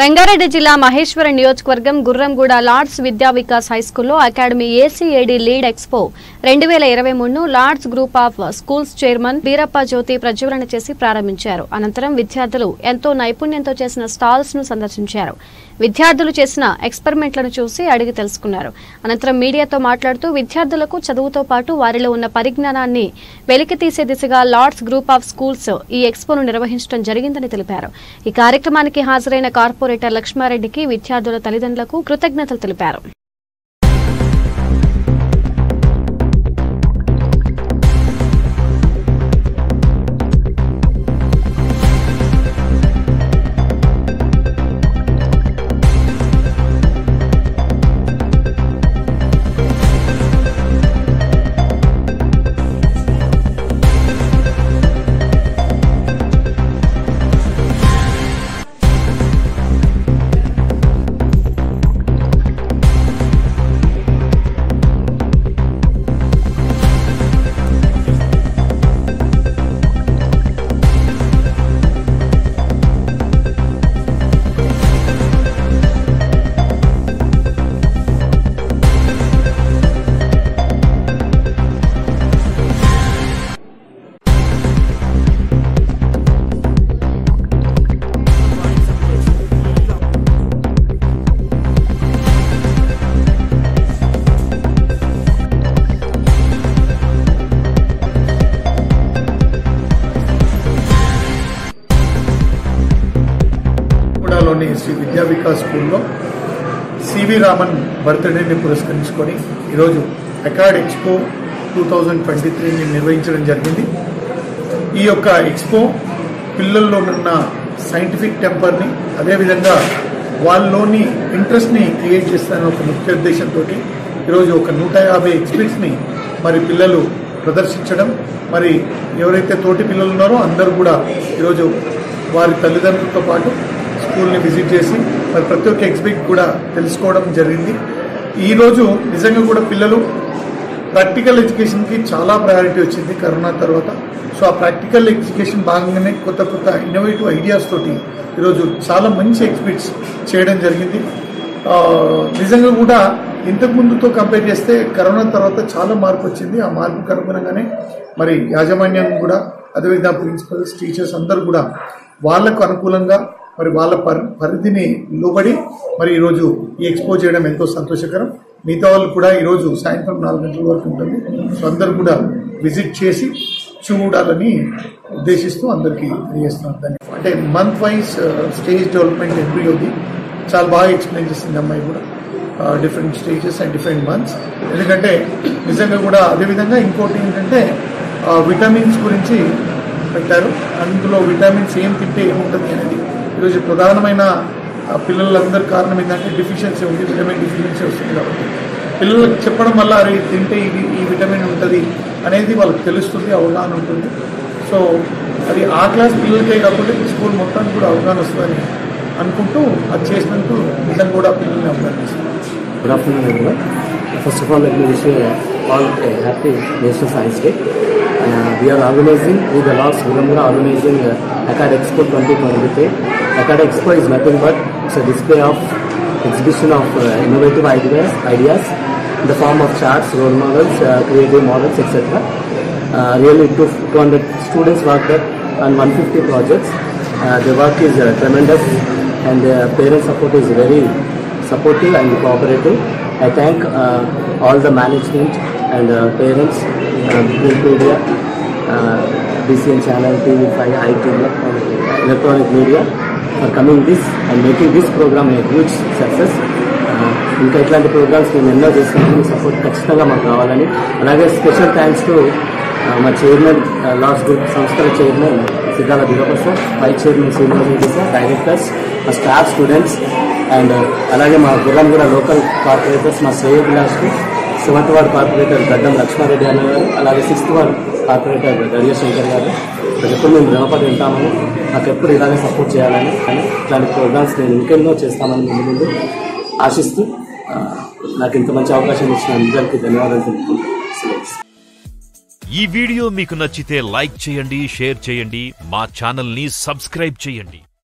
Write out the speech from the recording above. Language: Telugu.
రంగారెడ్డి జిల్లా మహేశ్వరం నియోజకవర్గం గుర్రంగూడ లార్డ్స్ విద్యా వికాస్ హైస్కూల్లో అకాడమీ ఏసీఏడీ లీడ్ ఎక్స్పో 2023ను Lords group of schools chairman Beerappa జ్యోతి ప్రజ్వలన చేసి ప్రారంభించారు. అనంతరం విద్యార్థులు ఎంతో నైపుణ్యంతో చేసిన స్టాల్స్ ను సందర్శించారు. విద్యార్థులు చేసిన ఎక్స్పెరిమెంట్లను చూసి అడిగి తెలుసుకున్నారు. అనంతరం మీడియాతో మాట్లాడుతూ విద్యార్థులకు చదువుతో పాటు వారిలో ఉన్న పరిజ్ఞానాన్ని వెలికితీసే దిశగా లార్డ్స్ గ్రూప్ ఆఫ్ స్కూల్స్ ఈ ఎక్స్పోను నిర్వహించడం జరిగిందని తెలిపారు. ఈ కార్యక్రమానికి హాజరైన కార్పొరేటర్ లక్ష్మారెడ్డికి విద్యార్థుల తల్లిదండ్రులకు కృతజ్ఞతలు తెలిపారు. శ్రీ విద్యా వికాస్ స్కూల్లో సివి రామన్ బర్త్డేని పురస్కరించుకొని ఈరోజు అకాడ్ ఎక్స్పో 2023ని నిర్వహించడం జరిగింది. ఈ యొక్క ఎక్స్పో పిల్లల్లో ఉన్న సైంటిఫిక్ టెంపర్ని, అదేవిధంగా వాళ్ళలోని ఇంట్రెస్ట్ని క్రియేట్ చేస్తానని ఒక ముఖ్య ఉద్దేశంతో ఈరోజు ఒక 150 ఎగ్జిబిట్స్ని మరి పిల్లలు ప్రదర్శించడం, మరి ఎవరైతే తోటి పిల్లలు ఉన్నారో అందరూ కూడా ఈరోజు వారి తల్లిదండ్రులతో పాటు స్కూల్ని విజిట్ చేసి మరి ప్రతి ఒక్క ఎగ్జిబిట్ కూడా తెలుసుకోవడం జరిగింది. ఈరోజు నిజంగా కూడా పిల్లలు ప్రాక్టికల్ ఎడ్యుకేషన్కి చాలా ప్రయారిటీ వచ్చింది కరోనా తర్వాత. సో ఆ ప్రాక్టికల్ ఎడ్యుకేషన్ భాగంగానే కొత్త కొత్త ఇన్నోవేటివ్ ఐడియాస్ తోటి ఈరోజు చాలా మంచి ఎగ్జిబిట్స్ చేయడం జరిగింది. నిజంగా కూడా ఇంతకుముందుతో కంపేర్ చేస్తే కరోనా తర్వాత చాలా మార్పు వచ్చింది. ఆ మార్పుకు అనుగుణంగానే మరి యాజమాన్యం కూడా, అదేవిధంగా ప్రిన్సిపల్స్, టీచర్స్ అందరూ కూడా వాళ్లకు అనుకూలంగా మరి వాళ్ళ పరిధిని లోబడి మరి ఈరోజు ఈ ఎక్స్పో చేయడం ఎంతో సంతోషకరం. మిగతా వాళ్ళు కూడా ఈరోజు సాయంత్రం 4 గంటల వరకు ఉంటుంది. సో అందరు కూడా విజిట్ చేసి చూడాలని ఉద్దేశిస్తూ అందరికీ తెలియజేస్తున్నాను. దాన్ని అంటే month wise stage development every చాలా బాగా ఎక్స్ప్లెయిన్ చేసింది అమ్మాయి కూడా, different stages and different months. ఎందుకంటే నిజంగా కూడా అదేవిధంగా ఇంకోటి ఏంటంటే విటమిన్స్ గురించి పెట్టారు. అందులో విటమిన్స్ ఏం తింటే ఏముంటుంది అనేది ఈరోజు ప్రధానమైన పిల్లలందరి కారణం ఏంటంటే డిఫిషియన్సీ ఉంది, విటమిన్ డిఫిషియన్సీ వస్తుంది. కాబట్టి పిల్లలకు చెప్పడం వల్ల అరే తింటే ఈ విటమిన్ ఉంటుంది అనేది వాళ్ళకి తెలుస్తుంది, అవగాహన ఉంటుంది. సో అది ఆ క్లాస్ పిల్లలకే కాకుండా స్కూల్ మొత్తానికి కూడా అవగాహన వస్తుందని అనుకుంటూ అది చేసినందుకు నిజంగా కూడా పిల్లల్ని అవగాహనిస్తుంది. Good afternoon everyone. First of all, let me wish you all a happy National Science Day. We are organizing with the Lords Guramgura organizing Acad Expo 2023. Acad Expo is nothing but it's a display of exhibition of innovative ideas in the form of charts, role models, creative models, etc. Really 200 students worked on 150 projects. The work is tremendous and the parent support is very supportive and cooperative. I thank all the management and parents, print media, DCN channel, TV5, IT, electronic media for coming this and making this program a huge success. ఇంకా ఇట్లాంటి ప్రోగ్రామ్స్ మేము ఎన్నో చేసినప్పుడు మీ సపోర్ట్ ఖచ్చితంగా మాకు కావాలని, అలాగే స్పెషల్ థ్యాంక్స్ టు మా చైర్మన్, లార్డ్స్ గ్రూప్ సంస్థల chairman Siddala Beerappa sir, vice chairman Srinivasa Reddy sir, directors, మా స్టాఫ్, స్టూడెంట్స్ అండ్ అలాగే మా గుర్రంగూడ లోకల్ కార్పొరేటర్స్, మా శ్రేయోభిలాష్కి 7th వార్డ్ కార్పొరేటర్ గడ్డం లక్ష్మారెడ్డి అన్న గారు, అలాగే 6th వార్డ్ కార్పొరేటర్ గడియశంకర్ గారు. ఎప్పుడు మేము రుణపడి ఉంటామని, నాకు ఎప్పుడు ఇలాగే సపోర్ట్ చేయాలని, కానీ ఇట్లాంటి ప్రోగ్రామ్స్ నేను ఇంకెన్నో చేస్తామని ముందు ఆశిస్తూ నాకు ఇంత మంచి అవకాశం ఇచ్చిన అందరికీ ధన్యవాదాలు తెలుపుకుంటున్నాను. ఈ వీడియో మీకు నచ్చితే లైక్ చేయండి, షేర్ చేయండి, మా ఛానల్ ని సబ్స్క్రైబ్ చేయండి.